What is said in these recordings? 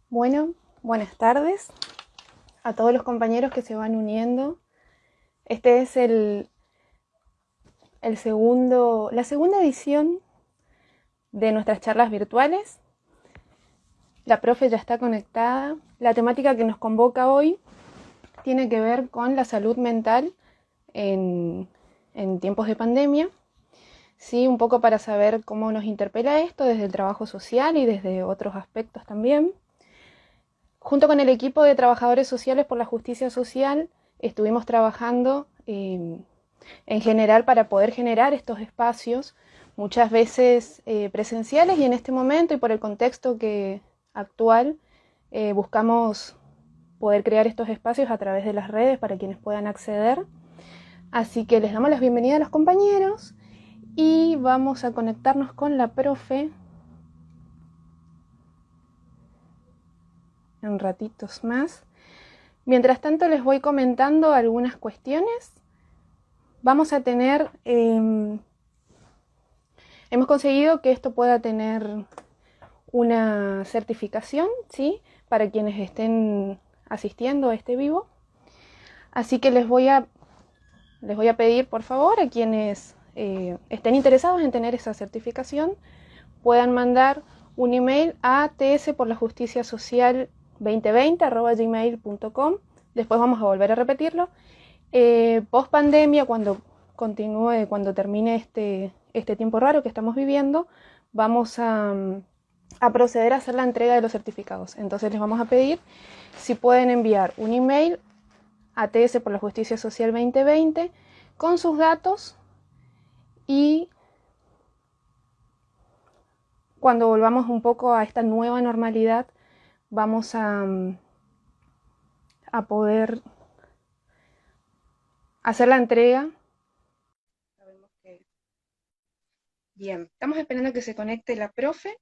Bueno, buenas tardes a todos los compañeros que se van uniendo. Este es la segunda edición de nuestras charlas virtuales. La profe ya está conectada. La temática que nos convoca hoy tiene que ver con la salud mental en, en tiempos de pandemia. Sí, un poco para saber cómo nos interpela esto desde el trabajo social y desde otros aspectos también. Junto con el equipo de trabajadores sociales por la justicia social, estuvimos trabajando en general para poder generar estos espacios, muchas veces presenciales, y en este momento y por el contexto actual buscamos poder crear estos espacios a través de las redes para quienes puedan acceder. Así que les damos la bienvenida a los compañeros y vamos a conectarnos con la profe en ratitos más. Mientras tanto les voy comentando algunas cuestiones. Vamos a tener, hemos conseguido que esto pueda tener una certificación, ¿sí? Para quienes estén asistiendo a este vivo. Así que les voy a pedir, por favor, a quienes estén interesados en tener esa certificación, puedan mandar un email a tsporlajusticiasocial2020@gmail.com. Después vamos a volver a repetirlo. Post pandemia, cuando termine este tiempo raro que estamos viviendo, vamos a proceder a hacer la entrega de los certificados. Entonces les vamos a pedir si pueden enviar un email a tsporlajusticiasocial2020 con sus datos, y cuando volvamos un poco a esta nueva normalidad vamos a poder hacer la entrega. Sabemos que... Bien, estamos esperando que se conecte la profe.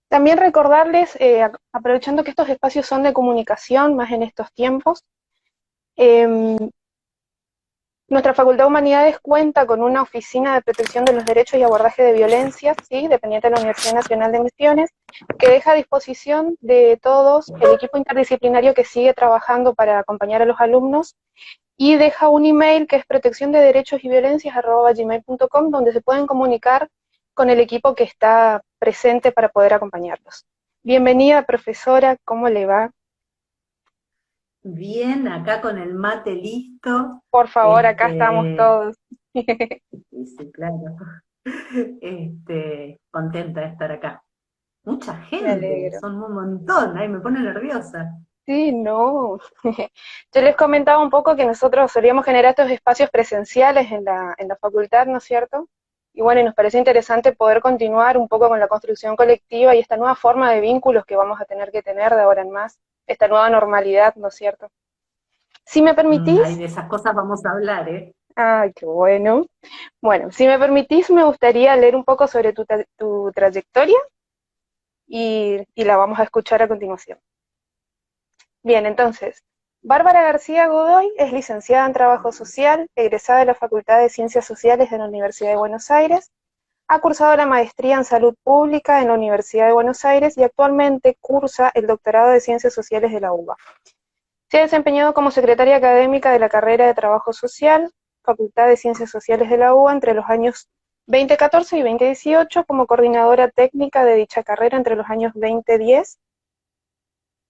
También recordarles, aprovechando que estos espacios son de comunicación, más en estos tiempos, eh, nuestra Facultad de Humanidades cuenta con una oficina de protección de los derechos y abordaje de violencias, ¿sí? Dependiente de la Universidad Nacional de Misiones, que deja a disposición de todos el equipo interdisciplinario que sigue trabajando para acompañar a los alumnos, y deja un email que es protecciondederechosYviolencias@gmail.com, donde se pueden comunicar con el equipo que está presente para poder acompañarlos. Bienvenida, profesora, ¿cómo le va? Bien, acá con el mate listo. Por favor, acá estamos Este, todos. sí, sí, claro. Contenta de estar acá. Mucha Me gente, alegro. son un montón, ay, me pone nerviosa. Sí, no. Yo les comentaba un poco que nosotros solíamos generar estos espacios presenciales en la facultad, ¿no es cierto? Y bueno, y nos pareció interesante poder continuar un poco con la construcción colectiva y esta nueva forma de vínculos que vamos a tener que tener de ahora en más, esta nueva normalidad, ¿no es cierto? Si me Ay, permitís, de esas cosas vamos a hablar, ¿eh? ay, qué bueno. Bueno, si me permitís, me gustaría leer un poco sobre tu trayectoria y la vamos a escuchar a continuación. Bien, entonces, Bárbara García Godoy es licenciada en Trabajo Social, egresada de la Facultad de Ciencias Sociales de la Universidad de Buenos Aires, ha cursado la maestría en Salud Pública en la Universidad de Buenos Aires y actualmente cursa el doctorado de Ciencias Sociales de la UBA. Se ha desempeñado como secretaria académica de la carrera de Trabajo Social, Facultad de Ciencias Sociales de la UBA entre los años 2014 y 2018, como coordinadora técnica de dicha carrera entre los años 2010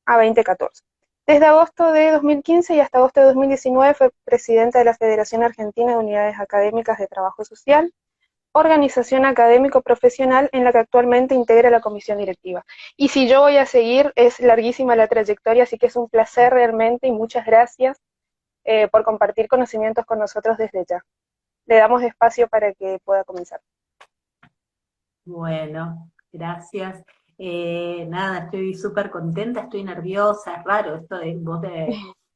a 2014. Desde agosto de 2015 y hasta agosto de 2019 fue presidenta de la Federación Argentina de Unidades Académicas de Trabajo Social, organización académico-profesional en la que actualmente integra la comisión directiva. Y si yo voy a seguir, es larguísima la trayectoria, así que es un placer realmente y muchas gracias por compartir conocimientos con nosotros desde ya. Le damos espacio para que pueda comenzar. Bueno, gracias. Nada, estoy súper contenta, estoy nerviosa, es raro esto de vos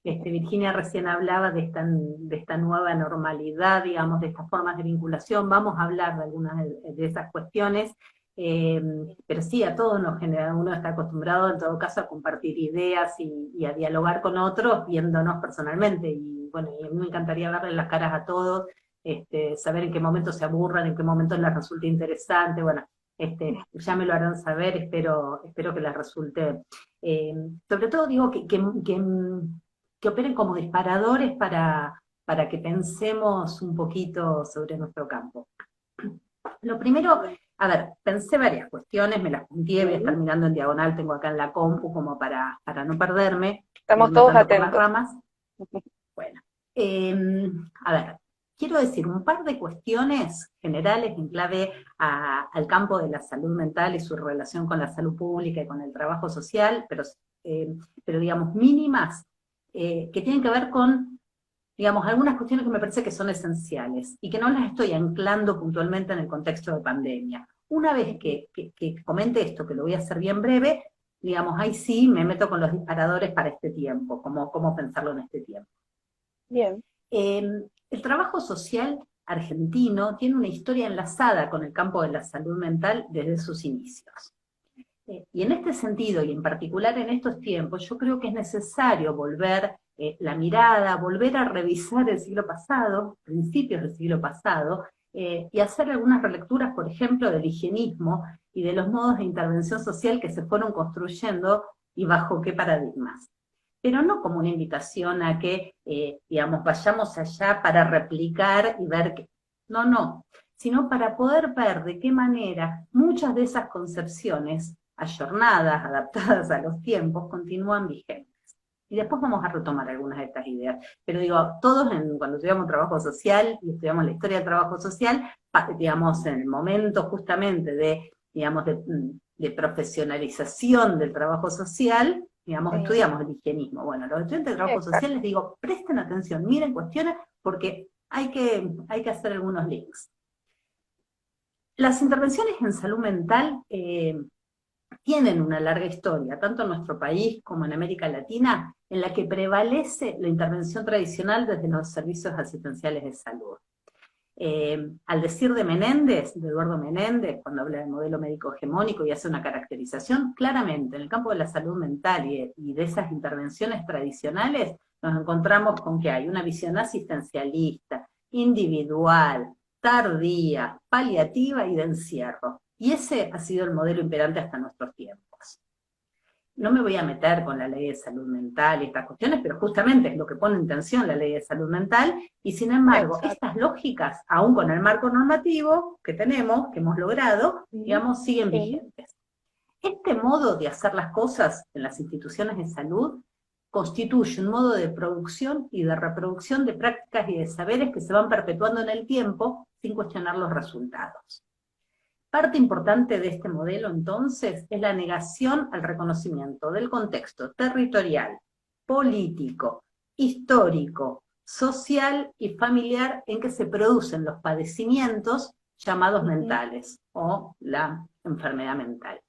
Virginia recién hablaba de esta nueva normalidad, digamos, de estas formas de vinculación. Vamos a hablar de algunas de esas cuestiones. pero sí, a todos nos genera, uno está acostumbrado en todo caso a compartir ideas y a dialogar con otros viéndonos personalmente, y bueno, y a mí me encantaría verle las caras a todos, saber en qué momento se aburran, en qué momento les resulte interesante, bueno, ya me lo harán saber, espero que les resulte, eh, sobre todo digo que operen como disparadores para que pensemos un poquito sobre nuestro campo. Lo primero, a ver, pensé varias cuestiones, me las punteé, voy a estar Sí. mirando en diagonal, tengo acá en la compu como para no perderme, no Estamos irme todos tanto por las atentos. ramas. Bueno, a ver, quiero decir un par de cuestiones generales en clave al campo de la salud mental y su relación con la salud pública y con el trabajo social, pero digamos mínimas, que tienen que ver con, digamos, algunas cuestiones que me parece que son esenciales y que no las estoy anclando puntualmente en el contexto de pandemia. Una vez que comente esto, que lo voy a hacer bien breve, digamos, ahí sí me meto con los disparadores para este tiempo, cómo pensarlo en este tiempo. Bien. El trabajo social argentino tiene una historia enlazada con el campo de la salud mental desde sus inicios. Y en este sentido, y en particular en estos tiempos, yo creo que es necesario volver la mirada, volver a revisar el siglo pasado, principios del siglo pasado, y hacer algunas relecturas, por ejemplo, del higienismo y de los modos de intervención social que se fueron construyendo y bajo qué paradigmas. Pero no como una invitación a que, digamos, vayamos allá para replicar y ver que... No, no, sino para poder ver de qué manera muchas de esas concepciones ayornadas, adaptadas a los tiempos, continúan vigentes. Y después vamos a retomar algunas de estas ideas. Pero digo, todos cuando estudiamos trabajo social y estudiamos la historia del trabajo social, digamos, en el momento justamente digamos, de profesionalización del trabajo social, digamos, Sí. estudiamos el higienismo. Bueno, los estudiantes de trabajo social Exacto. les digo, presten atención, miren, cuestionen, porque hay que hacer algunos links. Las intervenciones en salud mental tienen una larga historia, tanto en nuestro país como en América Latina, en la que prevalece la intervención tradicional desde los servicios asistenciales de salud. Al decir de Menéndez, de Eduardo Menéndez, cuando habla del modelo médico hegemónico y hace una caracterización, claramente en el campo de la salud mental y de esas intervenciones tradicionales, nos encontramos con que hay una visión asistencialista, individual, tardía, paliativa y de encierro. Y ese ha sido el modelo imperante hasta nuestros tiempos. No me voy a meter con la ley de salud mental y estas cuestiones, pero justamente es lo que pone en tensión la ley de salud mental, y sin embargo, Exacto. estas lógicas, aún con el marco normativo que tenemos, que hemos logrado, Sí. digamos, siguen Sí. vigentes. Este modo de hacer las cosas en las instituciones de salud constituye un modo de producción y de reproducción de prácticas y de saberes que se van perpetuando en el tiempo sin cuestionar los resultados. Parte importante de este modelo, entonces, es la negación al reconocimiento del contexto territorial, político, histórico, social y familiar en que se producen los padecimientos llamados Ujú. mentales o la enfermedad mental.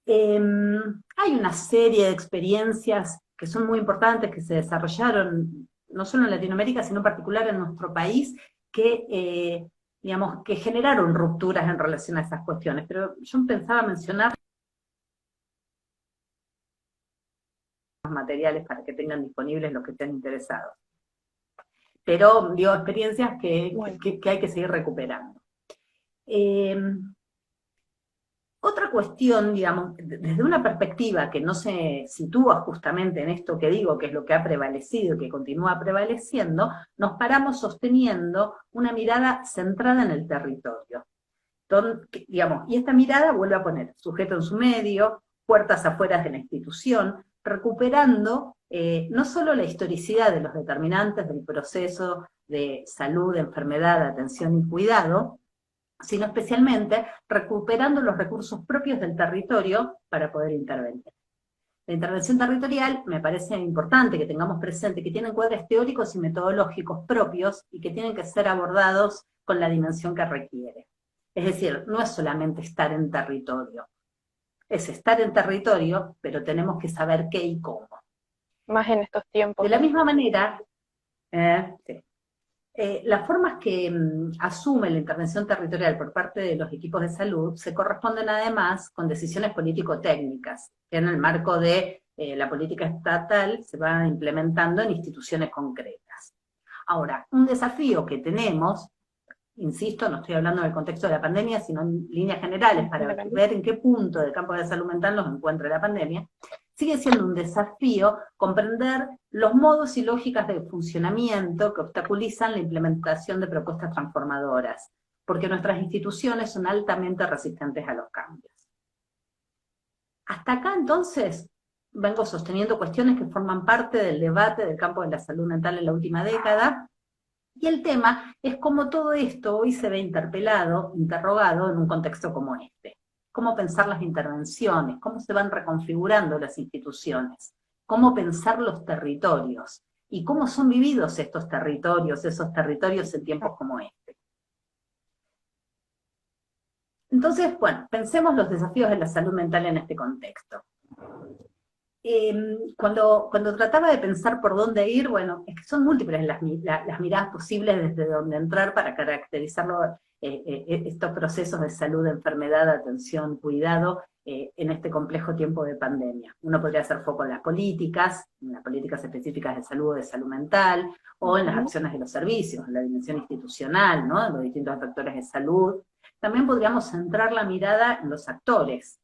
Hay una serie de experiencias que son muy importantes, que se desarrollaron no solo en Latinoamérica, sino en particular en nuestro país, que digamos, que generaron rupturas en relación a esas cuestiones. Pero yo pensaba mencionar los materiales para que tengan disponibles los que estén interesados. Pero, digo, experiencias Bueno. que hay que seguir recuperando. Eh, Otra cuestión, digamos, desde una perspectiva que no se sitúa justamente en esto que digo, que es lo que ha prevalecido y que continúa prevaleciendo, nos paramos sosteniendo una mirada centrada en el territorio. Digamos, y esta mirada vuelve a poner sujeto en su medio, puertas afuera de la institución, recuperando no solo la historicidad de los determinantes del proceso de salud, enfermedad, atención y cuidado, sino especialmente recuperando los recursos propios del territorio para poder intervenir. La intervención territorial me parece importante que tengamos presente que tiene encuadres teóricos y metodológicos propios y que tienen que ser abordados con la dimensión que requiere. Es decir, no es solamente estar en territorio, es estar en territorio, pero tenemos que saber qué y cómo. Más en estos tiempos, De la ¿no? misma manera, sí. Las formas que asume la intervención territorial por parte de los equipos de salud se corresponden además con decisiones político-técnicas, que en el marco de la política estatal se van implementando en instituciones concretas. Ahora, un desafío que tenemos, insisto, no estoy hablando del contexto de la pandemia, sino en líneas generales, para ver en qué punto del campo de salud mental nos encuentra la pandemia, sigue siendo un desafío comprender los modos y lógicas de funcionamiento que obstaculizan la implementación de propuestas transformadoras, porque nuestras instituciones son altamente resistentes a los cambios. Hasta acá, entonces, vengo sosteniendo cuestiones que forman parte del debate del campo de la salud mental en la última década, y el tema es cómo todo esto hoy se ve interpelado, interrogado en un contexto como este. Cómo pensar las intervenciones, cómo se van reconfigurando las instituciones, cómo pensar los territorios, y cómo son vividos estos territorios, esos territorios en tiempos como este. Entonces, bueno, pensemos los desafíos de la salud mental en este contexto. Cuando trataba de pensar por dónde ir, bueno, es que son múltiples las miradas posibles desde donde entrar para caracterizar estos procesos de salud, enfermedad, atención, cuidado, en este complejo tiempo de pandemia. Uno podría hacer foco en las políticas específicas de salud mental, o en las acciones de los servicios, en la dimensión institucional, ¿no? En los distintos factores de salud. También podríamos centrar la mirada en los actores.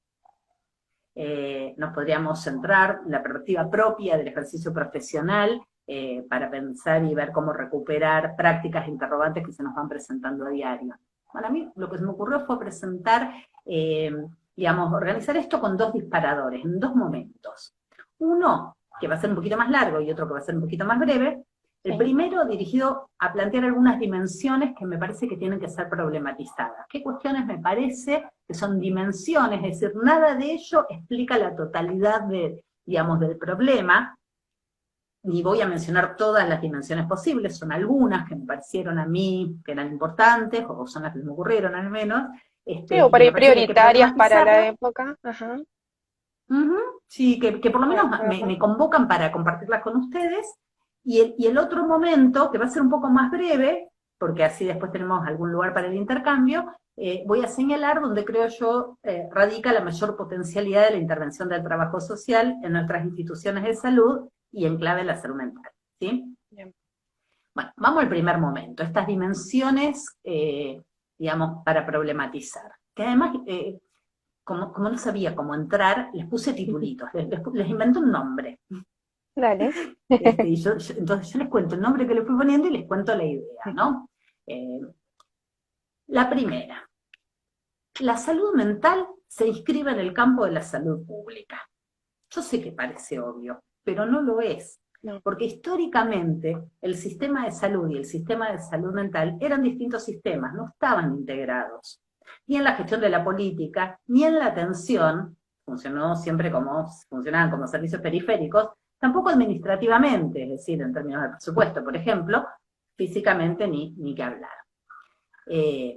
Nos podríamos centrar en la perspectiva propia del ejercicio profesional, para pensar y ver cómo recuperar prácticas interrogantes que se nos van presentando a diario. Bueno, a mí lo que se me ocurrió fue presentar, digamos, organizar esto con dos disparadores, en dos momentos. Uno, que va a ser un poquito más largo, y otro que va a ser un poquito más breve. El primero dirigido a plantear algunas dimensiones que me parece que tienen que ser problematizadas. ¿Qué cuestiones me parece que son dimensiones? Es decir, nada de ello explica la totalidad digamos, del problema, ni voy a mencionar todas las dimensiones posibles, son algunas que me parecieron a mí que eran importantes, o son las que me ocurrieron al menos. Sí, o por ahí prioritarias para la época. Ajá. Sí, que por lo menos me convocan para compartirlas con ustedes. Y el otro momento, que va a ser un poco más breve, porque así después tenemos algún lugar para el intercambio, voy a señalar donde creo yo radica la mayor potencialidad de la intervención del trabajo social en nuestras instituciones de salud y en clave de la salud mental. ¿Sí? Bien. Bueno, vamos al primer momento, estas dimensiones, digamos, para problematizar. Que además, como no sabía cómo entrar, les puse titulitos, les inventé un nombre. Dale. Entonces yo les cuento el nombre que le fui poniendo y les cuento la idea, ¿no? La primera, la salud mental se inscribe en el campo de la salud pública. Yo sé que parece obvio, pero no lo es. No. Porque históricamente el sistema de salud y el sistema de salud mental eran distintos sistemas, no estaban integrados. Ni en la gestión de la política, ni en la atención, funcionaban como servicios periféricos, tampoco administrativamente, es decir, en términos de presupuesto, por ejemplo, físicamente ni que hablar.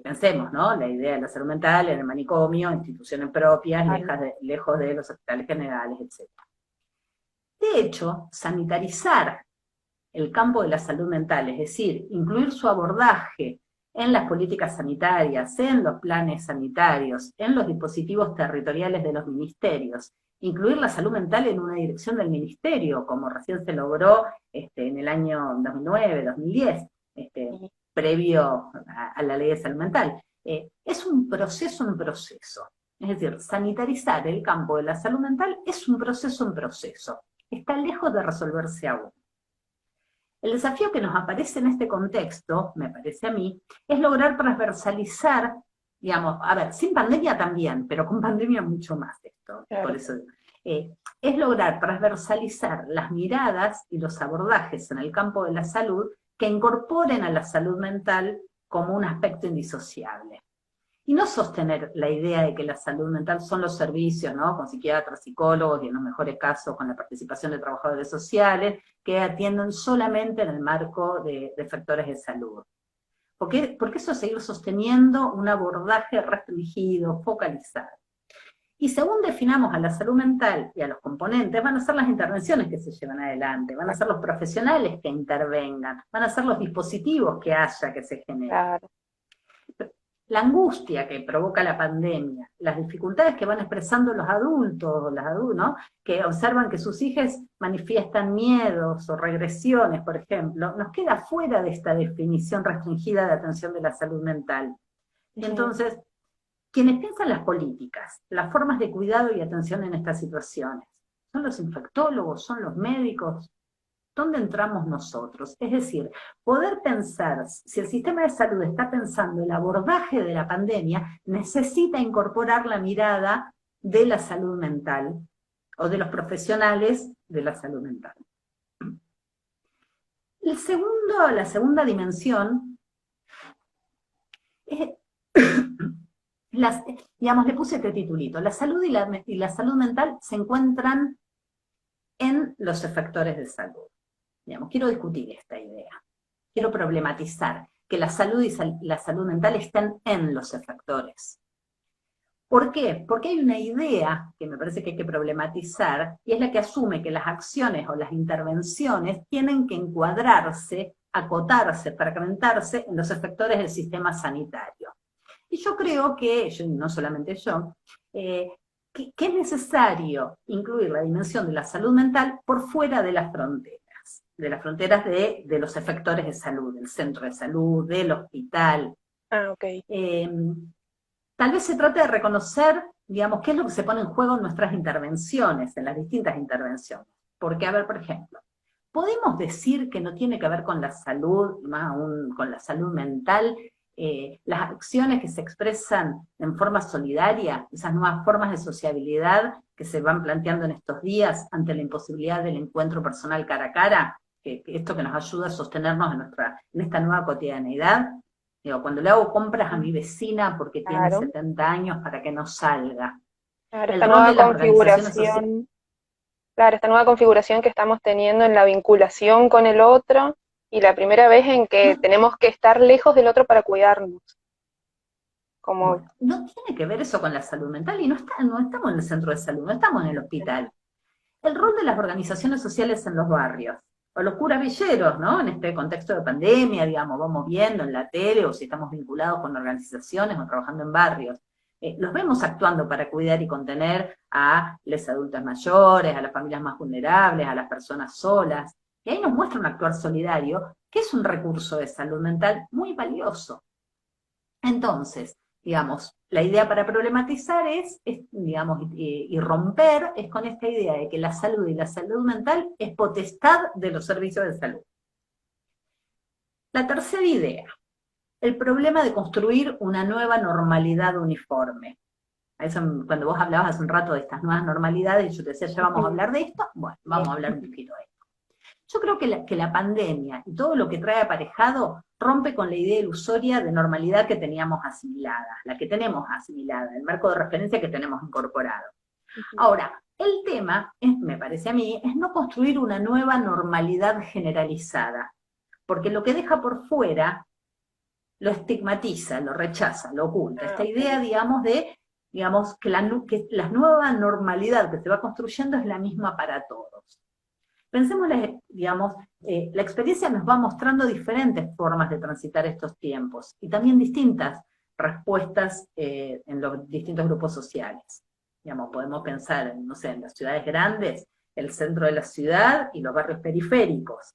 Pensemos, ¿no? La idea de la salud mental en el manicomio, instituciones propias, lejos de los hospitales generales, etc. De hecho, sanitarizar el campo de la salud mental, es decir, incluir su abordaje en las políticas sanitarias, en los planes sanitarios, en los dispositivos territoriales de los ministerios, incluir la salud mental en una dirección del ministerio, como recién se logró en el año 2009, 2010, previo a la ley de salud mental. Es un proceso en proceso. Es decir, sanitarizar el campo de la salud mental es un proceso en proceso. Está lejos de resolverse aún. El desafío que nos aparece en este contexto, me parece a mí, es lograr transversalizar, digamos, a ver, sin pandemia también, pero con pandemia mucho más esto. Claro. Por eso, es lograr transversalizar las miradas y los abordajes en el campo de la salud que incorporen a la salud mental como un aspecto indisociable. Y no sostener la idea de que la salud mental son los servicios, ¿no? Con psiquiatras, psicólogos y en los mejores casos con la participación de trabajadores sociales que atienden solamente en el marco de factores de salud. Porque eso es seguir sosteniendo un abordaje restringido, focalizado. Y según definamos a la salud mental y a los componentes, van a ser las intervenciones que se llevan adelante, van a ser los profesionales que intervengan, van a ser los dispositivos que haya que se generen. Claro. La angustia que provoca la pandemia, las dificultades que van expresando los adultos, ¿no? Que observan que sus hijos manifiestan miedos o regresiones, por ejemplo, nos queda fuera de esta definición restringida de atención de la salud mental. Y entonces, quienes piensan las políticas, las formas de cuidado y atención en estas situaciones, ¿son los infectólogos, son los médicos? ¿Dónde entramos nosotros? Es decir, poder pensar, si el sistema de salud está pensando el abordaje de la pandemia, necesita incorporar la mirada de la salud mental, o de los profesionales de la salud mental. La segunda dimensión es, digamos, le puse este titulito, la salud y la salud mental se encuentran en los efectores de salud. Digamos, quiero discutir esta idea, quiero problematizar que la salud y la salud mental estén en los efectores. ¿Por qué? Porque hay una idea que me parece que hay que problematizar, y es la que asume que las acciones o las intervenciones tienen que encuadrarse, acotarse, fragmentarse en los efectores del sistema sanitario. Y yo creo que, no solamente yo, que es necesario incluir la dimensión de la salud mental por fuera de las fronteras de los efectores de salud, del centro de salud, del hospital. Okay. Tal vez se trate de reconocer, digamos, qué es lo que se pone en juego en nuestras intervenciones, en las distintas intervenciones. Porque, a ver, por ejemplo, ¿podemos decir que no tiene que ver con la salud, más aún con la salud mental, las acciones que se expresan en forma solidaria, esas nuevas formas de sociabilidad que se van planteando en estos días ante la imposibilidad del encuentro personal cara a cara, que esto que nos ayuda a sostenernos en esta nueva cotidianeidad? Digo, cuando le hago compras a mi vecina porque tiene 70 años para que no salga. Claro, esta nueva configuración, esta nueva configuración que estamos teniendo en la vinculación con el otro, y la primera vez en que tenemos que estar lejos del otro para cuidarnos. Bueno, no tiene que ver eso con la salud mental, y no estamos en el centro de salud, no estamos en el hospital. El rol de las organizaciones sociales en los barrios, o los curas villeros, ¿no? En este contexto de pandemia, digamos, vamos viendo en la tele, o si estamos vinculados con organizaciones o trabajando en barrios, los vemos actuando para cuidar y contener a los adultos mayores, a las familias más vulnerables, a las personas solas. Y ahí nos muestra un actuar solidario, que es un recurso de salud mental muy valioso. Entonces, digamos, la idea para problematizar digamos, y romper, es con esta idea de que la salud y la salud mental es potestad de los servicios de salud. La tercera idea, el problema de construir una nueva normalidad uniforme. Eso, cuando vos hablabas hace un rato de estas nuevas normalidades, yo te decía, ya vamos a hablar de esto, bueno, vamos a hablar un poquito de esto. Yo creo que la pandemia y todo lo que trae aparejado rompe con la idea ilusoria de normalidad que teníamos asimilada, la que tenemos asimilada, el marco de referencia que tenemos incorporado. Ahora, el tema, me parece a mí, es no construir una nueva normalidad generalizada, porque lo que deja por fuera lo estigmatiza, lo rechaza, lo oculta. Esta idea, digamos, de que la nueva normalidad que se va construyendo es la misma para todos. Pensemos, digamos, la experiencia nos va mostrando diferentes formas de transitar estos tiempos, y también distintas respuestas en los distintos grupos sociales. Digamos, podemos pensar, no sé, en las ciudades grandes, el centro de la ciudad y los barrios periféricos.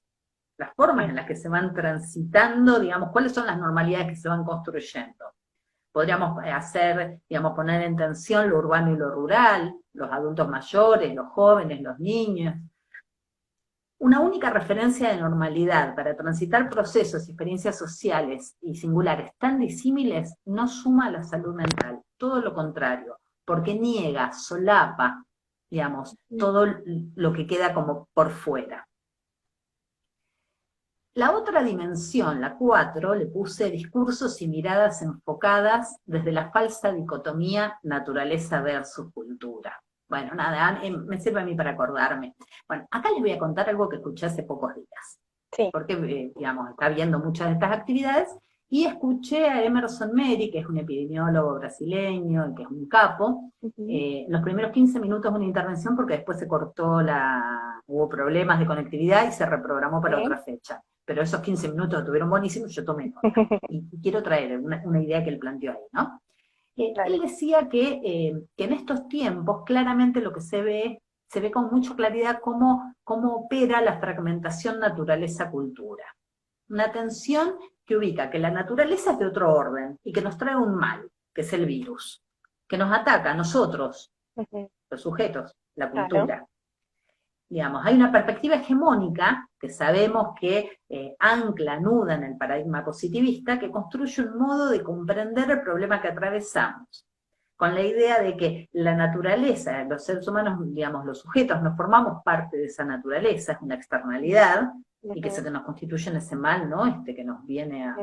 Las formas en las que se van transitando, digamos, cuáles son las normalidades que se van construyendo. Podríamos poner en tensión lo urbano y lo rural, los adultos mayores, los jóvenes, los niños. Una única referencia de normalidad para transitar procesos y experiencias sociales y singulares tan disímiles no suma a la salud mental, todo lo contrario, porque niega, solapa, digamos, todo lo que queda como por fuera. La otra dimensión, la 4, le puse discursos y miradas enfocadas desde la falsa dicotomía naturaleza versus cultura. Bueno, nada, me sirve a mí para acordarme. Bueno, acá les voy a contar algo que escuché hace pocos días. Sí. Porque, digamos, está viendo muchas de estas actividades, Y escuché a Emerson Meri, que es un epidemiólogo brasileño, que es un capo, los primeros 15 minutos de una intervención, porque después se cortó hubo problemas de conectividad y se reprogramó para otra fecha. Pero esos 15 minutos estuvieron buenísimos, yo tomé nota. Y quiero traer una idea que él planteó ahí, ¿no? Él decía que en estos tiempos claramente lo que se ve con mucha claridad cómo opera la fragmentación naturaleza-cultura. Una tensión que ubica que la naturaleza es de otro orden y que nos trae un mal, que es el virus, que nos ataca a nosotros, los sujetos, la cultura. Claro. Digamos, hay una perspectiva hegemónica que sabemos que ancla, anuda en el paradigma positivista, que construye un modo de comprender el problema que atravesamos, con la idea de que la naturaleza, los seres humanos, digamos, los sujetos, nos formamos parte de esa naturaleza, es una externalidad, y que se nos constituye en ese mal, ¿no? Que nos viene a...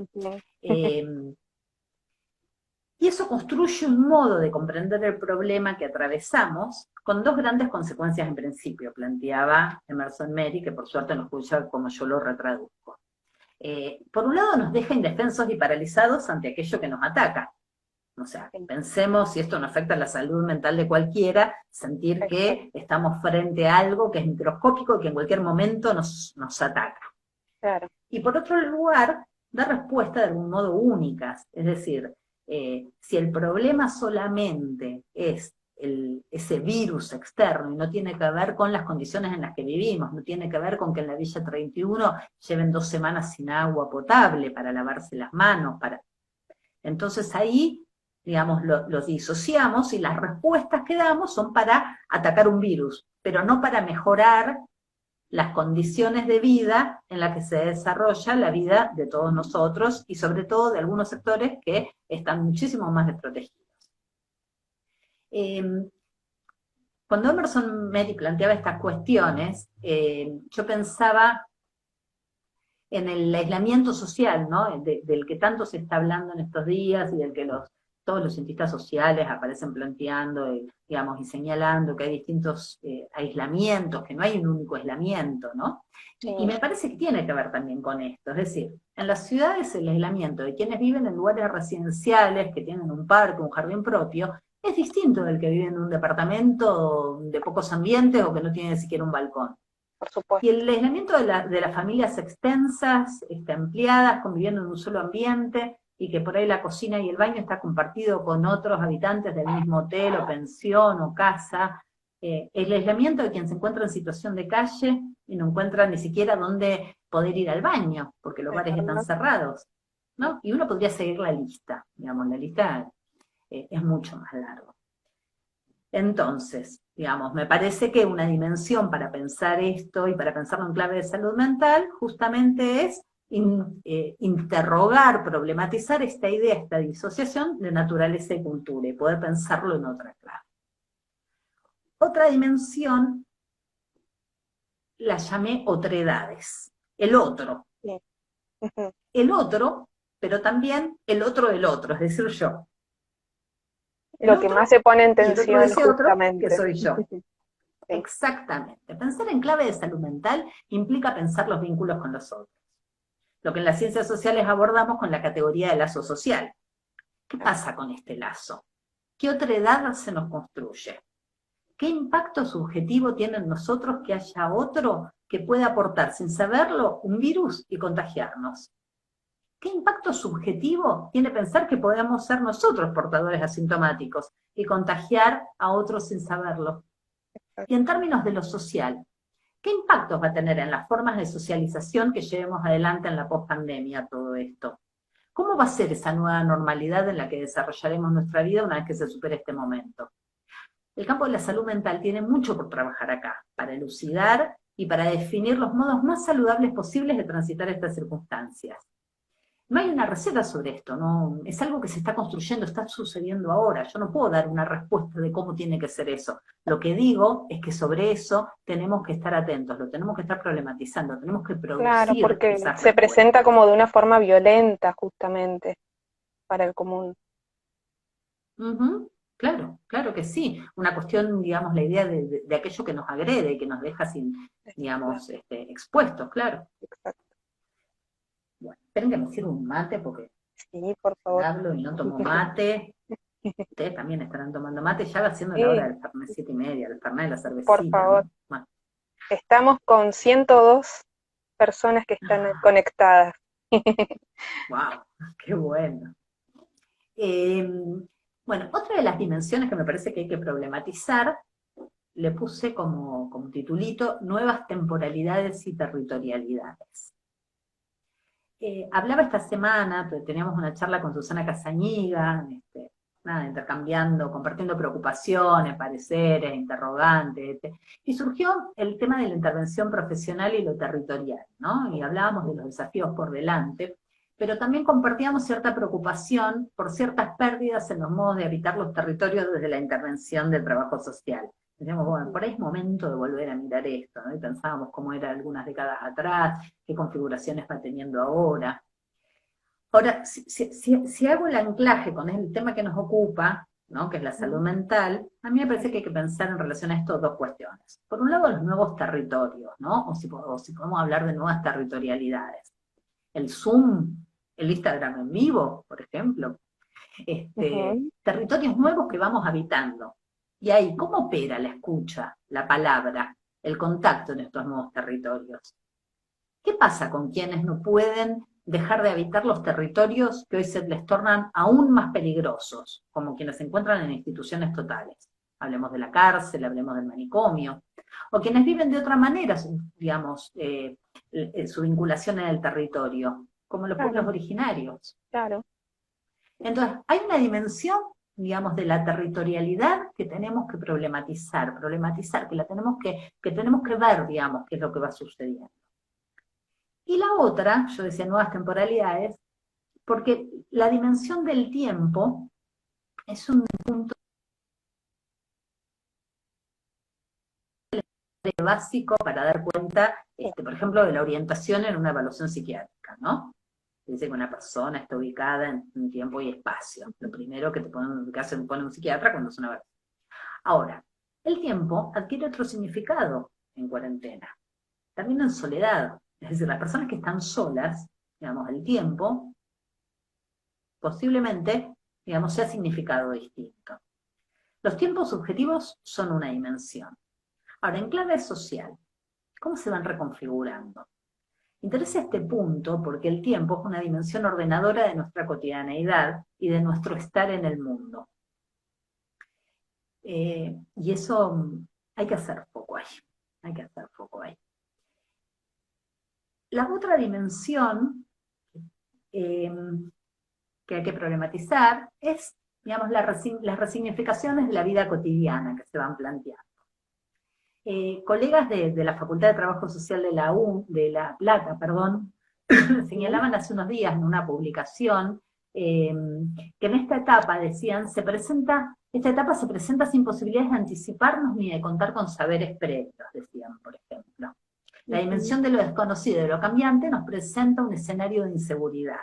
y eso construye un modo de comprender el problema que atravesamos, con dos grandes consecuencias en principio, planteaba Emerson Meri, que por suerte no escucha como yo lo retraduzco. Por un lado nos deja indefensos y paralizados ante aquello que nos ataca. O sea, pensemos si esto no afecta a la salud mental de cualquiera, sentir que estamos frente a algo que es microscópico y que en cualquier momento nos ataca. Claro. Y por otro lugar, da respuesta de algún modo únicas, es decir, si el problema solamente es ese virus externo y no tiene que ver con las condiciones en las que vivimos, no tiene que ver con que en la Villa 31 lleven 2 semanas sin agua potable para lavarse las manos, entonces ahí, digamos, los disociamos y las respuestas que damos son para atacar un virus, pero no para mejorar las condiciones de vida en las que se desarrolla la vida de todos nosotros y sobre todo de algunos sectores que están muchísimo más desprotegidos. Cuando Emerson Meri planteaba estas cuestiones, yo pensaba en el aislamiento social, ¿no? Del que tanto se está hablando en estos días y del que todos los cientistas sociales aparecen planteando, digamos, y señalando que hay distintos aislamientos, que no hay un único aislamiento, ¿no? Sí. Y me parece que tiene que ver también con esto, es decir, en las ciudades el aislamiento de quienes viven en lugares residenciales, que tienen un parque, un jardín propio, es distinto del que vive en un departamento de pocos ambientes o que no tiene ni siquiera un balcón. Por supuesto. Y el aislamiento de las familias extensas, ampliadas, conviviendo en un solo ambiente, y que por ahí la cocina y el baño está compartido con otros habitantes del mismo hotel o pensión o casa, el aislamiento de quien se encuentra en situación de calle y no encuentra ni siquiera dónde poder ir al baño, porque los bares están cerrados, ¿no? Y uno podría seguir la lista, digamos, la lista es mucho más larga. Entonces, digamos, me parece que una dimensión para pensar esto y para pensarlo en clave de salud mental justamente es interrogar, problematizar esta idea, esta disociación de naturaleza y cultura y poder pensarlo en otra clave. Otra dimensión la llamé otredades, el otro. El otro, pero también el otro del otro, es decir, yo. Lo que más se pone en tensión justamente. Que soy yo. Sí. Exactamente. Pensar en clave de salud mental implica pensar los vínculos con los otros. Lo que en las ciencias sociales abordamos con la categoría de lazo social. ¿Qué pasa con este lazo? ¿Qué otredad se nos construye? ¿Qué impacto subjetivo tiene en nosotros que haya otro que pueda aportar, sin saberlo, un virus y contagiarnos? ¿Qué impacto subjetivo tiene pensar que podemos ser nosotros portadores asintomáticos y contagiar a otros sin saberlo? Y en términos de lo social, ¿qué impactos va a tener en las formas de socialización que llevemos adelante en la pospandemia todo esto? ¿Cómo va a ser esa nueva normalidad en la que desarrollaremos nuestra vida una vez que se supere este momento? El campo de la salud mental tiene mucho por trabajar acá, para elucidar y para definir los modos más saludables posibles de transitar estas circunstancias. No hay una receta sobre esto, no, es algo que se está construyendo, está sucediendo ahora. Yo no puedo dar una respuesta de cómo tiene que ser eso. Lo que digo es que sobre eso tenemos que estar atentos, lo tenemos que estar problematizando, tenemos que producir. Claro, porque se presenta como de una forma violenta justamente para el común. Claro, claro que sí. Una cuestión, digamos, la idea de aquello que nos agrede y que nos deja sin, digamos, expuestos, claro. Exacto. Bueno, esperen que me sirva un mate porque Sí, por favor. Hablo y no tomo mate. Ustedes también estarán tomando mate, ya va siendo la hora Sí, del Fernet 7:30, del Fernet de la por cervecita, favor. ¿no? Bueno. Estamos con 102 personas que están Ah, conectadas. wow, qué bueno. Eh, bueno, otra de las dimensiones que me parece que hay que problematizar, le puse como titulito, nuevas temporalidades y territorialidades. Hablaba esta semana, teníamos una charla con Susana Casañiga, nada, intercambiando, compartiendo preocupaciones, pareceres, interrogantes, y surgió el tema de la intervención profesional y lo territorial, ¿no? Y hablábamos de los desafíos por delante, pero también compartíamos cierta preocupación por ciertas pérdidas en los modos de habitar los territorios desde la intervención del trabajo social. Decíamos, bueno, por ahí es momento de volver a mirar esto, ¿no? Y pensábamos cómo era algunas décadas atrás, qué configuraciones va teniendo ahora. Ahora, si hago el anclaje con el tema que nos ocupa, ¿no? Que es la salud mental, a mí me parece que hay que pensar en relación a estas dos cuestiones. Por un lado, los nuevos territorios, ¿no? O si podemos hablar de nuevas territorialidades. El Zoom, el Instagram en vivo, por ejemplo. Ujú, Territorios nuevos que vamos habitando. Y ahí, ¿cómo opera la escucha, la palabra, el contacto en estos nuevos territorios? ¿Qué pasa con quienes no pueden dejar de habitar los territorios que hoy se les tornan aún más peligrosos, como quienes se encuentran en instituciones totales? Hablemos de la cárcel, hablemos del manicomio, o quienes viven de otra manera, digamos, su vinculación en el territorio, como los claro, originarios. claro. Entonces, hay una dimensión, digamos, de la territorialidad que tenemos que problematizar, que tenemos que ver, digamos, qué es lo que va sucediendo. Y la otra, yo decía nuevas temporalidades, porque la dimensión del tiempo es un punto básico para dar cuenta, por ejemplo, de la orientación en una evaluación psiquiátrica, ¿no? Dice que una persona está ubicada en un tiempo y espacio. Lo primero que pone un psiquiatra cuando es una evaluación. Ahora, el tiempo adquiere otro significado en cuarentena, también en soledad. Es decir, las personas que están solas, digamos, el tiempo posiblemente, digamos, sea significado distinto. Los tiempos subjetivos son una dimensión. Ahora, en clave social, ¿cómo se van reconfigurando? Interesa este punto porque el tiempo es una dimensión ordenadora de nuestra cotidianeidad y de nuestro estar en el mundo. Y eso hay que hacer foco ahí. Hay que hacer foco ahí. La otra dimensión eh, que hay que problematizar es, digamos, las resignificaciones de la vida cotidiana que se van planteando. Colegas de la Facultad de Trabajo Social de La Plata, perdón, señalaban hace unos días en una publicación que en esta etapa, decían, esta etapa se presenta sin posibilidades de anticiparnos ni de contar con saberes previos, decían, por ejemplo. La Ujú, dimensión de lo desconocido y de lo cambiante nos presenta un escenario de inseguridad.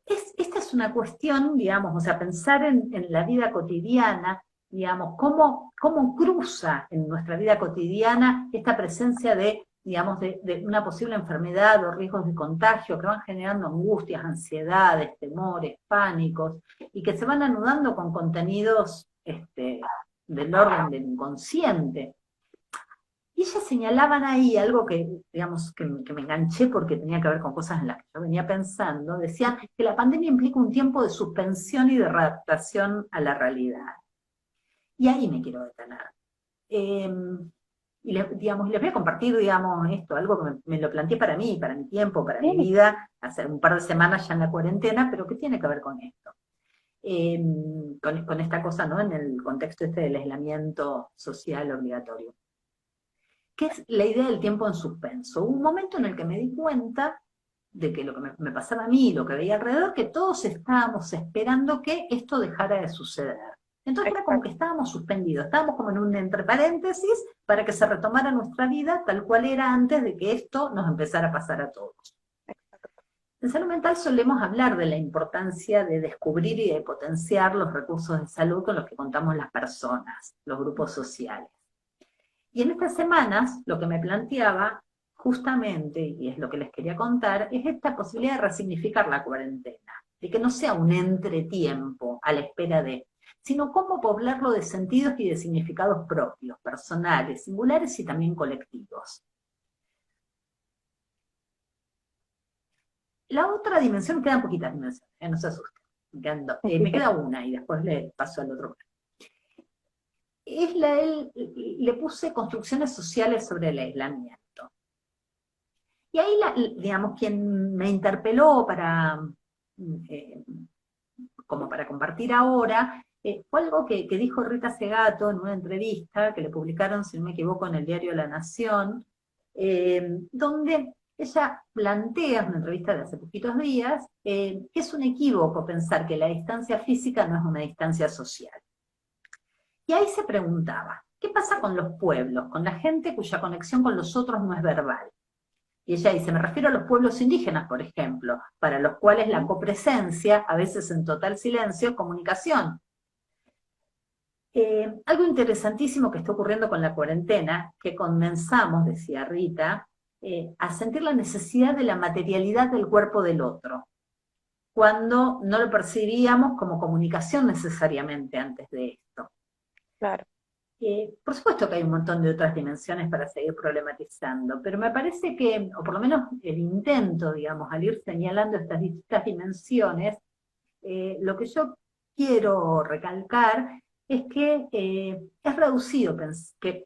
Esta es una cuestión, digamos, o sea, pensar en la vida cotidiana, digamos, cómo cruza en nuestra vida cotidiana esta presencia digamos, de una posible enfermedad o riesgos de contagio que van generando angustias, ansiedades, temores, pánicos, y que se van anudando con contenidos del orden del inconsciente. Y ellas señalaban ahí algo que, digamos, que me enganché porque tenía que ver con cosas en las que yo venía pensando. Decían que la pandemia implica un tiempo de suspensión y de readaptación a la realidad. Y ahí me quiero detener. Eh, digamos, les voy a compartir, digamos, algo que me lo planteé para mí, para mi tiempo, para mi sí, vida, hace un par de semanas ya en la cuarentena, pero que tiene que ver con esto. Eh, con esta cosa, ¿no? En el contexto del aislamiento social obligatorio, que es la idea del tiempo en suspenso. Hubo un momento en el que me di cuenta de que lo que me pasaba a mí, lo que veía alrededor, que todos estábamos esperando que esto dejara de suceder. Entonces era como exacto. que estábamos suspendidos, estábamos como en un entre paréntesis para que se retomara nuestra vida tal cual era antes de que esto nos empezara a pasar a todos. En salud mental solemos hablar de la importancia de descubrir y de potenciar los recursos de salud con los que contamos las personas, los grupos sociales. Y en estas semanas lo que me planteaba justamente, y es lo que les quería contar, es esta posibilidad de resignificar la cuarentena, de que no sea un entretiempo a la espera de, sino cómo poblarlo de sentidos y de significados propios, personales, singulares y también colectivos. La otra dimensión, quedan poquitas dimensiones, no se asusten, me queda una y después le paso al otro. Le puse construcciones sociales sobre el aislamiento. Y ahí, digamos, quien me interpeló como para compartir ahora, fue algo que dijo Rita Segato en una entrevista que le publicaron, si no me equivoco, en el diario La Nación, donde ella plantea, en una entrevista de hace poquitos días, que es un equívoco pensar que la distancia física no es una distancia social. Y ahí se preguntaba, ¿qué pasa con los pueblos, con la gente cuya conexión con los otros no es verbal? Y ella dice, me refiero a los pueblos indígenas, por ejemplo, para los cuales la copresencia, a veces en total silencio, es comunicación. Algo interesantísimo que está ocurriendo con la cuarentena, que comenzamos, decía Rita, a sentir la necesidad de la materialidad del cuerpo del otro, cuando no lo percibíamos como comunicación necesariamente antes de esto. Claro. Por supuesto que hay un montón de otras dimensiones para seguir problematizando, pero me parece que, o por lo menos el intento, digamos, al ir señalando estas distintas dimensiones, lo que yo quiero recalcar es que es reducido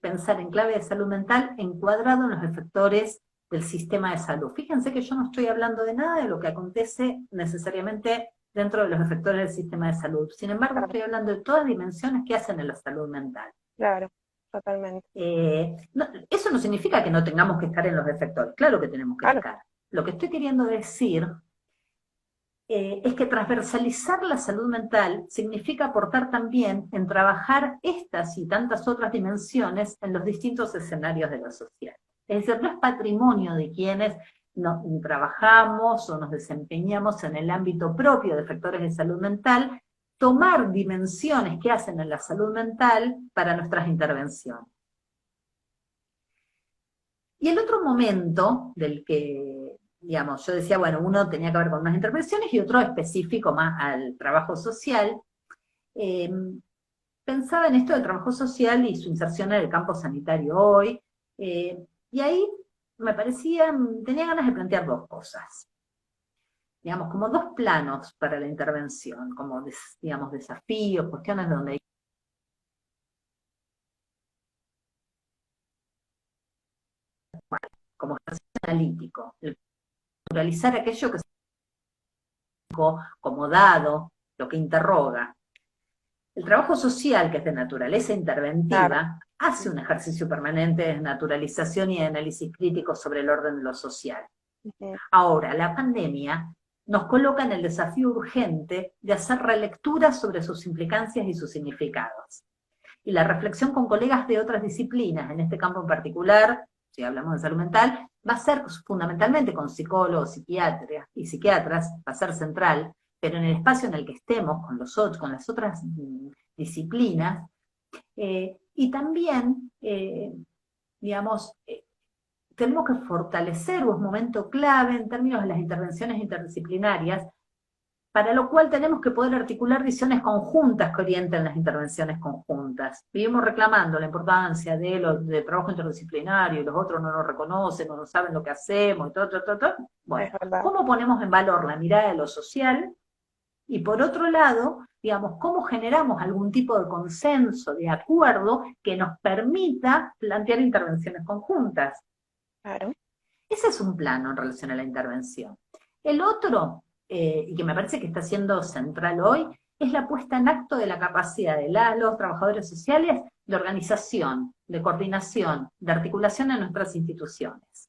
pensar en clave de salud mental encuadrado en los efectores del sistema de salud. Fíjense que yo no estoy hablando de nada de lo que acontece necesariamente dentro de los efectores del sistema de salud. Sin embargo, estoy hablando de todas dimensiones que hacen en la salud mental. Claro, totalmente. Eso no significa que no tengamos que estar en los efectores, claro que tenemos que estar. Lo que estoy queriendo decir es que transversalizar la salud mental significa aportar también en trabajar estas y tantas otras dimensiones en los distintos escenarios de la sociedad. Es decir, no es patrimonio de quienes trabajamos o nos desempeñamos en el ámbito propio de factores de salud mental, tomar dimensiones que hacen en la salud mental para nuestras intervenciones. Y el otro momento del que, digamos, yo decía, bueno, uno tenía que ver con unas intervenciones y otro específico más al trabajo social, pensaba en esto del trabajo social y su inserción en el campo sanitario hoy, y ahí me tenía ganas de plantear dos cosas. Digamos, como dos planos para la intervención, como, digamos, desafíos, cuestiones donde hay como ejercicio analítico, el naturalizar aquello que es como dado, lo que interroga. El trabajo social, que es de naturaleza interventiva, hace un ejercicio permanente de naturalización y de análisis crítico sobre el orden de lo social. Ahora, la pandemia nos coloca en el desafío urgente de hacer relecturas sobre sus implicancias y sus significados. Y la reflexión con colegas de otras disciplinas, en este campo en particular, si hablamos de salud mental, va a ser fundamentalmente con psicólogos, psiquiatras, va a ser central, pero en el espacio en el que estemos, con las otras disciplinas, y también, digamos, tenemos que fortalecer, o es momento clave en términos de las intervenciones interdisciplinarias, para lo cual tenemos que poder articular visiones conjuntas que orienten las intervenciones conjuntas. Vivimos reclamando la importancia del trabajo interdisciplinario, y los otros no nos reconocen, no saben lo que hacemos, y todo. Bueno, ¿cómo ponemos en valor la mirada de lo social? Y por otro lado, digamos, ¿cómo generamos algún tipo de consenso, de acuerdo, que nos permita plantear intervenciones conjuntas? Claro. Ese es un plano en relación a la intervención. El otro, y que me parece que está siendo central hoy, es la puesta en acto de la capacidad de los trabajadores sociales de organización, de coordinación, de articulación en nuestras instituciones.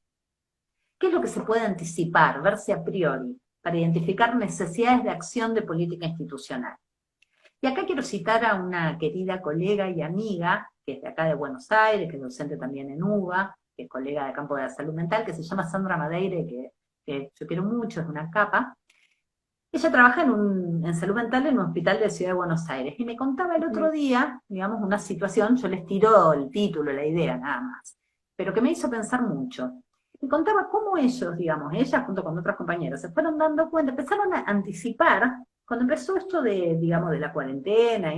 ¿Qué es lo que se puede anticipar, verse a priori, para identificar necesidades de acción de política institucional? Y acá quiero citar a una querida colega y amiga, que es de acá de Buenos Aires, que es docente también en UBA, que es colega de campo de la salud mental, que se llama Sandra Madeire, que yo quiero mucho, es una capa. Ella trabaja en salud mental en un hospital de Ciudad de Buenos Aires, y me contaba el otro día, digamos, una situación, yo les tiro el título, la idea nada más, pero que me hizo pensar mucho. y contaba cómo ellos, digamos, ella junto con otros compañeros, se fueron dando cuenta, empezaron a anticipar, cuando empezó esto de, digamos, de la cuarentena,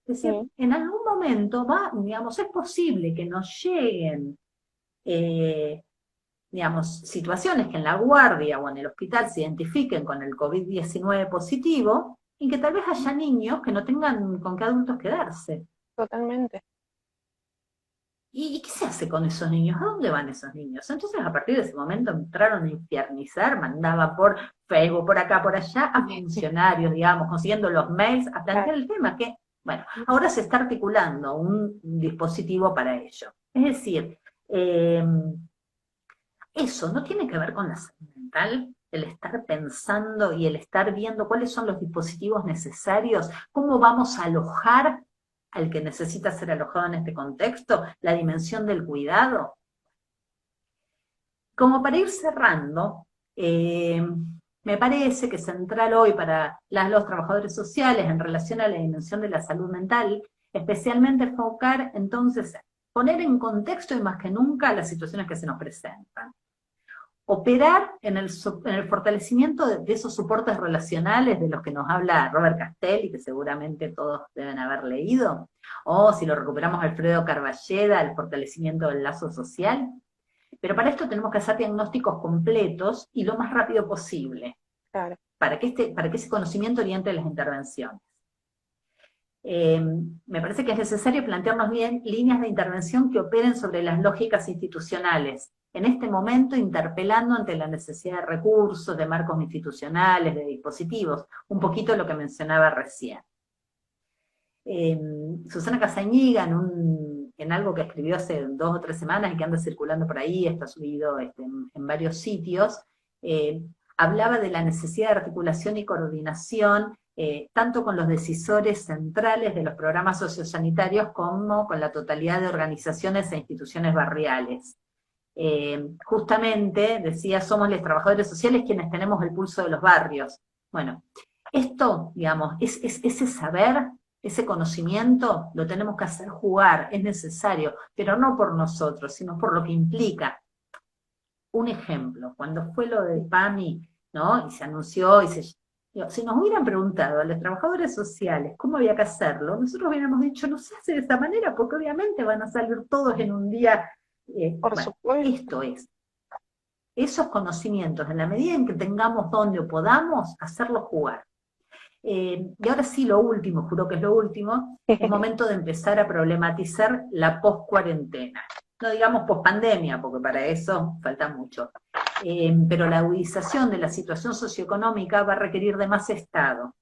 decir, Sí, en algún momento va, digamos, es posible que nos lleguen, eh, digamos, situaciones que en la guardia o en el hospital se identifiquen con el COVID-19 positivo, y que tal vez haya niños que no tengan con qué adultos quedarse. totalmente. ¿Y qué se hace con esos niños? ¿A dónde van esos niños? Entonces, a partir de ese momento entraron a infiernizar, mandaban por Facebook, por acá, por allá, a funcionarios, digamos, consiguiendo los mails, a Claro, plantear el tema que, bueno, ahora se está articulando un dispositivo para ello. Es decir, eh, eso no tiene que ver con la salud mental, el estar pensando y el estar viendo cuáles son los dispositivos necesarios, cómo vamos a alojar al que necesita ser alojado en este contexto, la dimensión del cuidado. Como para ir cerrando, me parece que central hoy para los trabajadores sociales en relación a la dimensión de la salud mental, especialmente enfocar entonces, poner en contexto y más que nunca las situaciones que se nos presentan. Operar en el fortalecimiento de esos soportes relacionales de los que nos habla Robert Castelli, que seguramente todos deben haber leído, o si lo recuperamos Alfredo Carballeda, el fortalecimiento del lazo social. Pero para esto tenemos que hacer diagnósticos completos y lo más rápido posible, claro. para que ese conocimiento oriente las intervenciones. Me parece que es necesario plantearnos bien líneas de intervención que operen sobre las lógicas institucionales, en este momento interpelando ante la necesidad de recursos, de marcos institucionales, de dispositivos, un poquito lo que mencionaba recién. Susana Casañiga, en algo que escribió hace 2 o 3 semanas y que anda circulando por ahí, está subido en varios sitios, hablaba de la necesidad de articulación y coordinación, tanto con los decisores centrales de los programas sociosanitarios como con la totalidad de organizaciones e instituciones barriales. Justamente, decía, somos los trabajadores sociales quienes tenemos el pulso de los barrios. Bueno, esto, digamos, ese saber, ese conocimiento, lo tenemos que hacer jugar, es necesario, pero no por nosotros, sino por lo que implica. Un ejemplo, cuando fue lo de PAMI, ¿no? Y se anunció, digo, si nos hubieran preguntado a los trabajadores sociales cómo había que hacerlo, nosotros hubiéramos dicho, no se hace de esta manera, porque obviamente van a salir todos en un día. Por Bueno, supuesto. esto es, esos conocimientos, en la medida en que tengamos donde o podamos, hacerlos jugar. Y ahora sí, lo último, juro que es lo último, es momento de empezar a problematizar la post-cuarentena. No digamos post-pandemia, porque para eso falta mucho. Pero la agudización de la situación socioeconómica va a requerir de más Estado.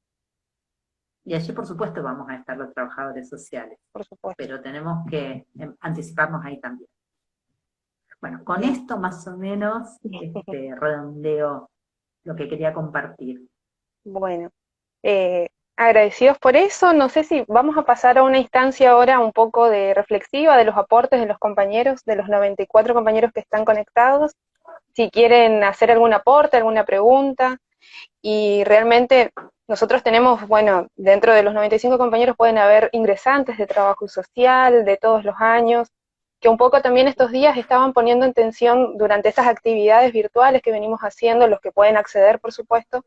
Y allí, por supuesto, vamos a estar los trabajadores sociales, Por supuesto. pero tenemos que anticiparnos ahí también. Bueno, con Bien. esto más o menos redondeo lo que quería compartir. Bueno, agradecidos por eso. No sé si vamos a pasar a una instancia ahora un poco de reflexiva de los aportes de los compañeros, de los 94 compañeros que están conectados. Si quieren hacer algún aporte, alguna pregunta. Y realmente nosotros tenemos, bueno, dentro de los 95 compañeros pueden haber ingresantes de trabajo social de todos los años, que un poco también estos días estaban poniendo en tensión durante esas actividades virtuales que venimos haciendo, los que pueden acceder, por supuesto,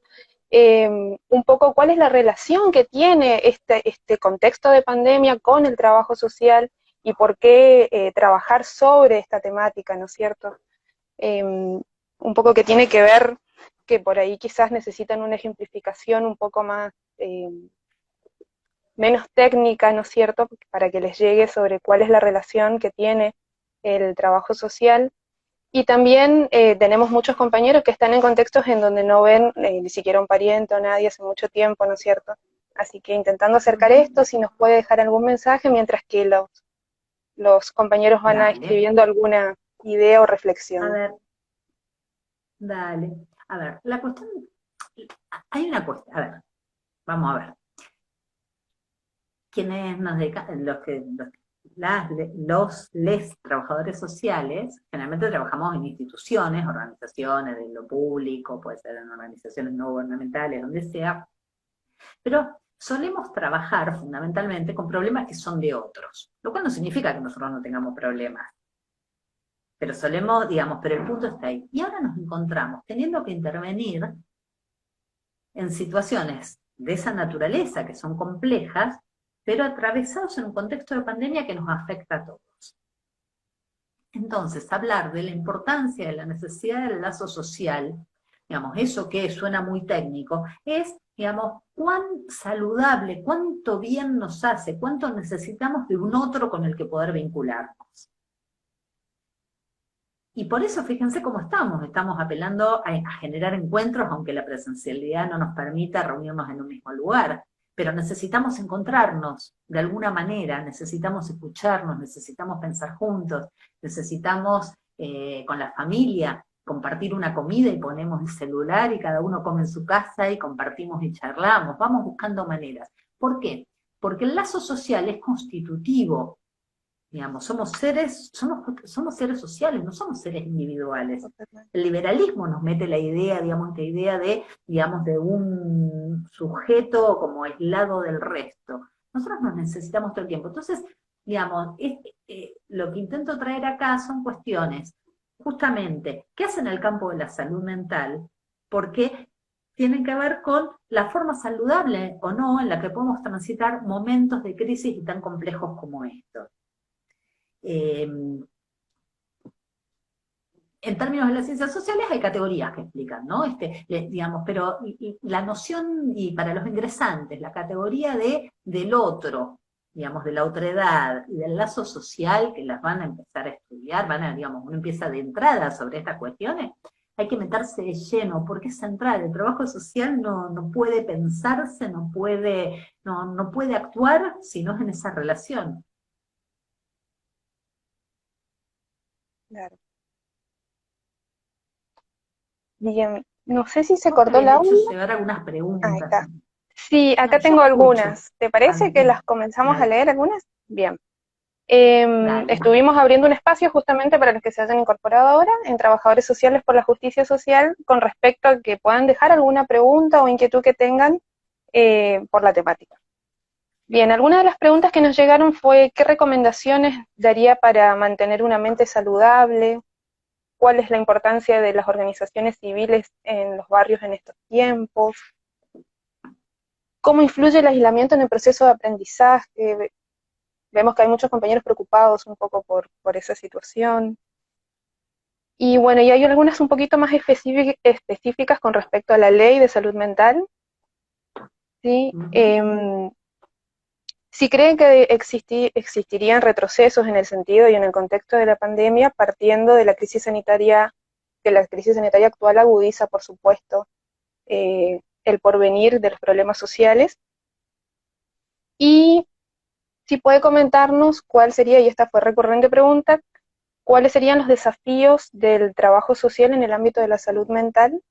un poco cuál es la relación que tiene este contexto de pandemia con el trabajo social y por qué trabajar sobre esta temática, ¿no es cierto? Un poco que tiene que ver que por ahí quizás necesitan una ejemplificación un poco más, menos técnica, ¿no es cierto?, para que les llegue sobre cuál es la relación que tiene el trabajo social. Y también tenemos muchos compañeros que están en contextos en donde no ven ni siquiera un pariente o nadie hace mucho tiempo, ¿no es cierto? Así que intentando acercar esto, si nos puede dejar algún mensaje, mientras que los compañeros van a Dale, escribiendo alguna idea o a reflexión. ver, dale. A ver, la cuestión, hay una cuestión, a ver, vamos a ver. Quienes nos dedican, les trabajadores sociales, generalmente trabajamos en instituciones, organizaciones de lo público, puede ser en organizaciones no gubernamentales, donde sea, pero solemos trabajar fundamentalmente con problemas que son de otros, lo cual no significa que nosotros no tengamos problemas. pero solemos, digamos, pero el punto está ahí. Y ahora nos encontramos teniendo que intervenir en situaciones de esa naturaleza, que son complejas, pero atravesados en un contexto de pandemia que nos afecta a todos. Entonces, hablar de la importancia de la necesidad del lazo social, digamos, eso que suena muy técnico, es, digamos, cuán saludable, cuánto bien nos hace, cuánto necesitamos de un otro con el que poder vincularnos. Y por eso, fíjense cómo estamos apelando a generar encuentros, aunque la presencialidad no nos permita reunirnos en un mismo lugar, pero necesitamos encontrarnos de alguna manera, necesitamos escucharnos, necesitamos pensar juntos, necesitamos con la familia compartir una comida y ponemos el celular y cada uno come en su casa y compartimos y charlamos, vamos buscando maneras. ¿Por qué? Porque el lazo social es constitutivo. Digamos, somos seres sociales, no somos seres individuales. El liberalismo nos mete la idea, digamos, esta idea de, digamos, de un sujeto como aislado del resto. Nosotros nos necesitamos todo el tiempo. Entonces, digamos, lo que intento traer acá son cuestiones, justamente, ¿qué hacen en el campo de la salud mental? Porque tienen que ver con la forma saludable o no en la que podemos transitar momentos de crisis tan complejos como estos. En términos de las ciencias sociales hay categorías que explican, ¿no? Digamos, pero y la noción, y para los ingresantes, la categoría del otro, digamos, de la otredad y del lazo social que las van a empezar a estudiar, digamos, uno empieza de entrada sobre estas cuestiones, hay que meterse de lleno, porque es central. El trabajo social no puede pensarse, no puede actuar si no es en esa relación. Claro. Bien, no sé si se Vos cortó el habías hecho audio. llegar algunas Ahí preguntas. está. Sí, acá No, yo tengo te escucho. algunas. ¿Te parece que las comenzamos a Dale, leer algunas? Bien. dale. Estuvimos abriendo un espacio justamente para los que se hayan incorporado ahora en Trabajadores Sociales por la Justicia Social con respecto a que puedan dejar alguna pregunta o inquietud que tengan por la temática. Bien, alguna de las preguntas que nos llegaron fue ¿qué recomendaciones daría para mantener una mente saludable? ¿Cuál es la importancia de las organizaciones civiles en los barrios en estos tiempos? ¿Cómo influye el aislamiento en el proceso de aprendizaje? Vemos que hay muchos compañeros preocupados un poco por esa situación. Y bueno, y hay algunas un poquito más específicas con respecto a la ley de salud mental. ¿Sí? Si creen que existirían retrocesos en el sentido y en el contexto de la pandemia, partiendo de la crisis sanitaria, que la crisis sanitaria actual agudiza, por supuesto, el porvenir de los problemas sociales. Y si puede comentarnos cuál sería, y esta fue recurrente pregunta, cuáles serían los desafíos del trabajo social en el ámbito de la salud mental,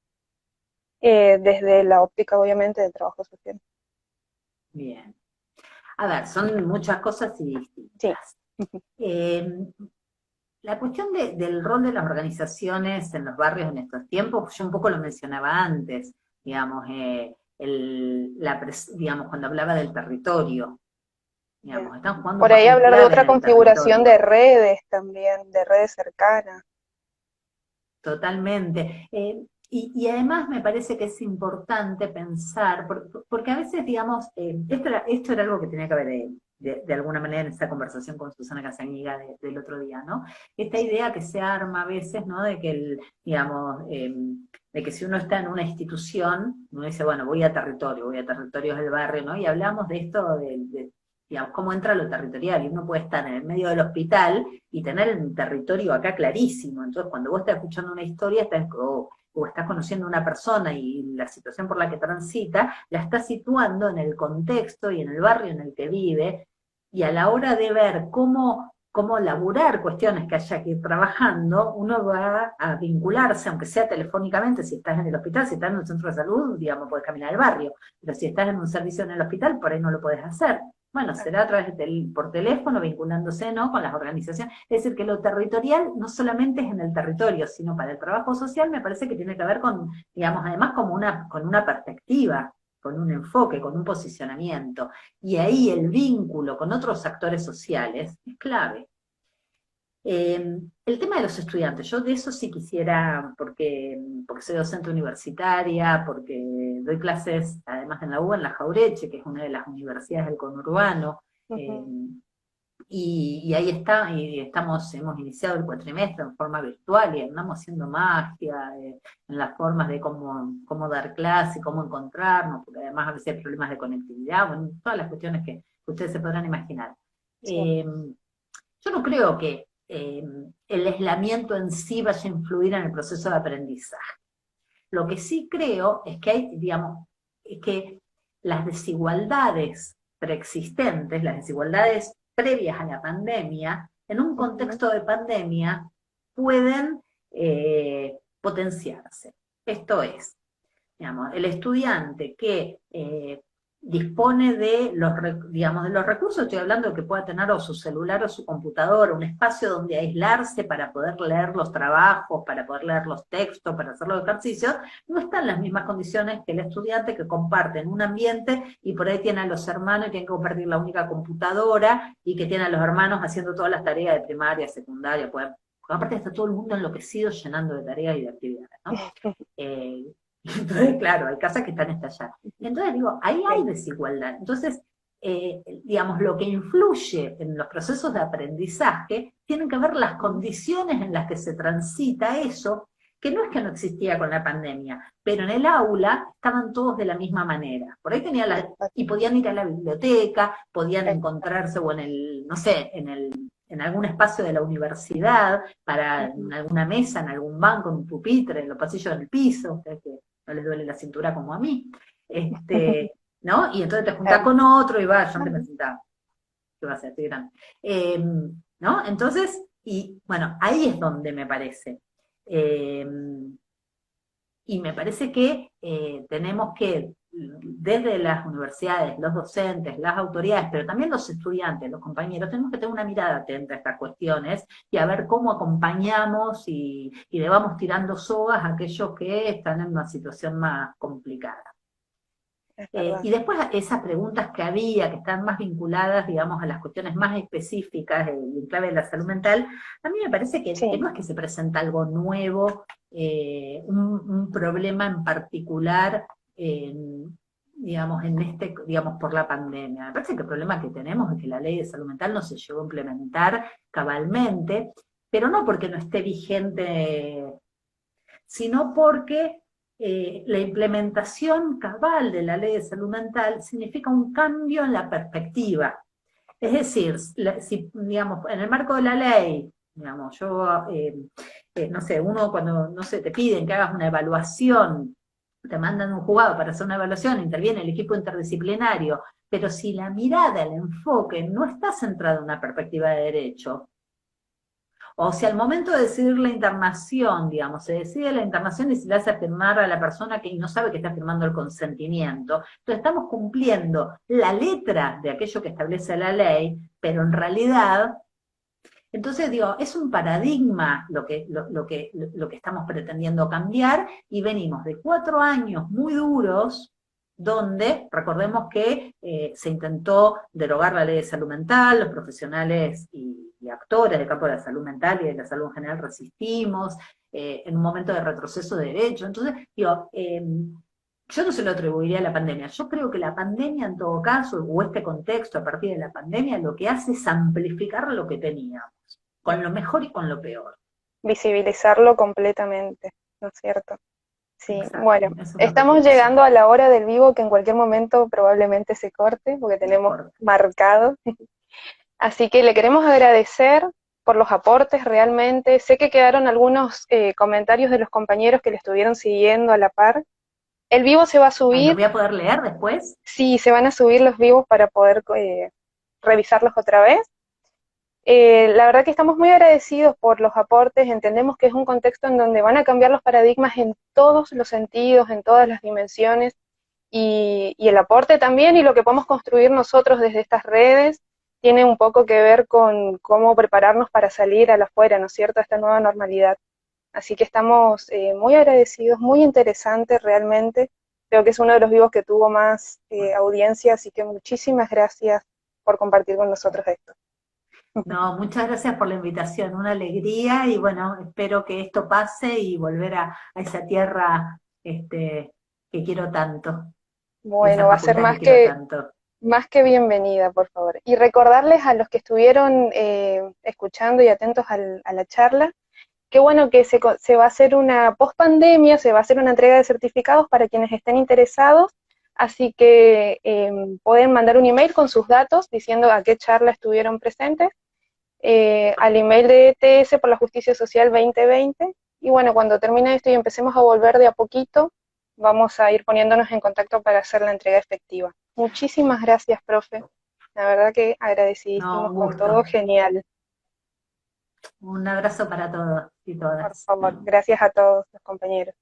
desde la óptica, obviamente, del trabajo social. Bien. A ver, son muchas cosas y Sí. distintas. La cuestión del rol de las organizaciones en los barrios en estos tiempos, yo un poco lo mencionaba antes, digamos, digamos cuando hablaba del territorio. Digamos, están jugando Por un ahí papel hablar de clave otra en el configuración territorio. de redes también, de redes cercanas. Totalmente. Y además me parece que es importante pensar, porque a veces, digamos, esto era algo que tenía que ver de alguna manera en esa conversación con Susana Casañiga del otro día, ¿no? Esta idea que se arma a veces, ¿no? De que digamos, de que si uno está en una institución, uno dice, bueno, voy a territorios del barrio, ¿no? Y hablamos de esto, digamos, cómo entra lo territorial, y uno puede estar en el medio del hospital y tener un territorio acá clarísimo. Entonces, cuando vos estás escuchando una historia, o estás conociendo a una persona y la situación por la que transita, la estás situando en el contexto y en el barrio en el que vive, y a la hora de ver cómo laburar cuestiones que haya que ir trabajando, uno va a vincularse, aunque sea telefónicamente, si estás en el hospital, si estás en un centro de salud, digamos, puedes caminar al barrio, pero si estás en un servicio en el hospital, por ahí no lo puedes hacer. Bueno, será a través por teléfono, vinculándose, ¿no?, con las organizaciones. Es decir, que lo territorial no solamente es en el territorio, sino para el trabajo social me parece que tiene que ver con, digamos, además con una perspectiva, con un enfoque, con un posicionamiento. Y ahí el vínculo con otros actores sociales es clave. El tema de los estudiantes, yo de eso sí quisiera, porque soy docente universitaria, porque doy clases, además en la UBA, en la Jaureche, que es una de las universidades del conurbano, eh, Ujú, y ahí está, y hemos iniciado el cuatrimestre en forma virtual y andamos haciendo magia en las formas de cómo dar clase, cómo encontrarnos, porque además a veces hay problemas de conectividad, bueno, todas las cuestiones que ustedes se podrán imaginar. sí, Eh, yo no creo que el aislamiento en sí vaya a influir en el proceso de aprendizaje. Lo que sí creo es que hay, digamos, es que las desigualdades preexistentes, las desigualdades previas a la pandemia, en un ujú, contexto de pandemia, pueden potenciarse. Esto es, digamos, el estudiante que dispone de digamos, de los recursos, estoy hablando de que pueda tener o su celular o su computadora, un espacio donde aislarse para poder leer los trabajos, para poder leer los textos, para hacer los ejercicios, no está en las mismas condiciones que el estudiante que comparte en un ambiente y por ahí tiene a los hermanos y tiene que compartir la única computadora y que tiene a los hermanos haciendo todas las tareas de primaria, secundaria, pues, aparte está todo el mundo enloquecido llenando de tareas y de actividades, ¿no? Eh, entonces, claro, hay casas que están estalladas. Entonces, digo, ahí hay sí, desigualdad. Entonces, digamos, lo que influye en los procesos de aprendizaje tienen que ver las ujú, condiciones en las que se transita eso, que no es que no existía con la pandemia, pero en el aula estaban todos de la misma manera. Por ahí tenían y exacto, podían ir a la biblioteca, podían exacto, encontrarse o no sé, en algún espacio de la universidad, en ujú, alguna mesa, en algún banco, en un pupitre, en los pasillos del piso, que no les duele la cintura como a mí, ¿no? Y entonces te juntás claro, con otro y va, yo antes me sentaba, ¿qué va a ser? Estoy grande. ¿No? Entonces, y bueno, ahí es donde me parece. Eh, y me parece que tenemos que, desde las universidades, los docentes, las autoridades, pero también los estudiantes, los compañeros, tenemos que tener una mirada atenta a estas cuestiones y a ver cómo acompañamos y le vamos tirando sogas a aquellos que están en una situación más complicada. es verdad, Y después esas preguntas que había, que están más vinculadas, digamos, a las cuestiones más específicas y en clave de la salud mental, a mí me parece que sí, no es que se presenta algo nuevo, un problema en particular, digamos, digamos, por la pandemia. Me parece que el problema que tenemos es que la ley de salud mental no se llegó a implementar cabalmente, pero no porque no esté vigente, sino porque la implementación cabal de la ley de salud mental significa un cambio en la perspectiva. Es decir, si, digamos, en el marco de la ley, digamos, no sé, uno cuando, no sé, te piden que hagas una evaluación, te mandan un juzgado para hacer una evaluación, interviene el equipo interdisciplinario, pero si la mirada, el enfoque no está centrado en una perspectiva de derecho, o si al momento de decidir la internación, digamos, se decide la internación y se le hace firmar a la persona que no sabe que está firmando el consentimiento, entonces estamos cumpliendo la letra de aquello que establece la ley, pero en realidad, entonces digo, es un paradigma lo que estamos pretendiendo cambiar y venimos de 4 años muy duros donde recordemos que se intentó derogar la ley de salud mental, los profesionales y actores del campo de la salud mental y de la salud en general resistimos, en un momento de retroceso de derechos. Entonces, digo, yo no se lo atribuiría a la pandemia. Yo creo que la pandemia, en todo caso, o este contexto a partir de la pandemia, lo que hace es amplificar lo que teníamos, con lo mejor y con lo peor. visibilizarlo completamente, ¿no es cierto? Sí, Exacto, bueno, eso es lo que estamos pienso. llegando a la hora del vivo que en cualquier momento probablemente se corte porque tenemos Por, marcado. Así que le queremos agradecer por los aportes realmente. Sé que quedaron algunos comentarios de los compañeros que le estuvieron siguiendo a la par. El vivo se va a ay, ¿lo subir, voy a poder leer después? sí, se van a subir los vivos para poder revisarlos otra vez. La verdad que estamos muy agradecidos por los aportes, entendemos que es un contexto en donde van a cambiar los paradigmas en todos los sentidos, en todas las dimensiones, y el aporte también y lo que podemos construir nosotros desde estas redes tiene un poco que ver con cómo prepararnos para salir a la afuera, ¿no es cierto?, a esta nueva normalidad. Así que estamos muy agradecidos, muy interesante realmente. Creo que es uno de los vivos que tuvo más Bueno, audiencia, así que muchísimas gracias por compartir con nosotros esto. No, muchas gracias por la invitación, una alegría y bueno, espero que esto pase y volver a esa tierra que quiero tanto, Bueno, esa va a ser facultad que quiero tanto. más que bienvenida, por favor. Y recordarles a los que estuvieron escuchando y atentos a la charla, qué bueno que se va a hacer una post pandemia, se va a hacer una entrega de certificados para quienes estén interesados, así que pueden mandar un email con sus datos diciendo a qué charla estuvieron presentes, al email de ETS por la Justicia Social 2020, y bueno, cuando termine esto y empecemos a volver de a poquito, vamos a ir poniéndonos en contacto para hacer la entrega efectiva. Muchísimas gracias, profe. La verdad que No, agradecidísimos un con todo, gusto. genial. Un abrazo para todos y Por todas. favor, gracias a todos los compañeros.